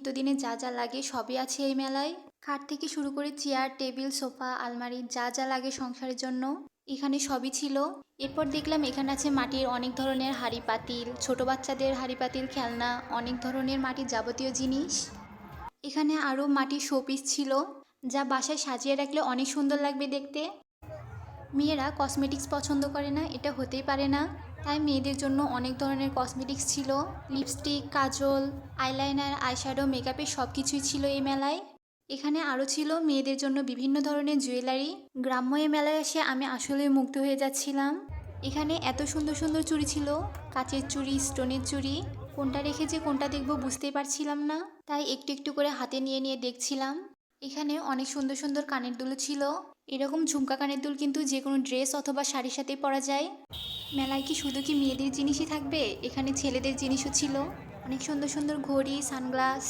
নিত্যদিনে যা যা লাগে সবই আছে এই মেলায়। খাট থেকে শুরু করে চেয়ার, টেবিল, সোফা, আলমারি যা যা লাগে সংসারের জন্য এখানে সবই ছিল। এরপর দেখলাম এখানে আছে মাটির অনেক ধরনের হাঁড়ি পাতিল, ছোট বাচ্চাদের হাঁড়ি পাতিল, খেলনা, অনেক ধরনের মাটির যাবতীয় জিনিস। এখানে আরও মাটির শোপিস ছিল, যা বাসায় সাজিয়ে রাখলে অনেক সুন্দর লাগবে দেখতে। মেয়েরা কসমেটিক্স পছন্দ করে না এটা হতেই পারে না, তাই মেয়েদের জন্য অনেক ধরনের কসমেটিক্স ছিল। লিপস্টিক, কাজল, আইলাইনার, আইশ্যাডো, মেকআপের সব কিছুই ছিল এই মেলায়। এখানে আরও ছিল মেয়েদের জন্য বিভিন্ন ধরনের জুয়েলারি। গ্রাম্য এই মেলায় এসে আমি আসলে মুগ্ধ হয়ে যাচ্ছিলাম। এখানে এত সুন্দর সুন্দর চুড়ি ছিল, কাচের চুড়ি, স্টোনের চুড়ি, কোনটা রেখে যে কোনটা দেখবো বুঝতেই পারছিলাম না, তাই একটু একটু করে হাতে নিয়ে নিয়ে দেখছিলাম। এখানে অনেক সুন্দর সুন্দর কানের দুল ছিল। এরকম ঝুমকা কানের দুল কিন্তু যে কোনো ড্রেস অথবা শাড়ির সাথেই পরা যায়। মেলায় কি শুধু কি মেয়েদের জিনিসই থাকবে, এখানে ছেলেদের জিনিসও ছিল। অনেক সুন্দর সুন্দর ঘড়ি, সানগ্লাস,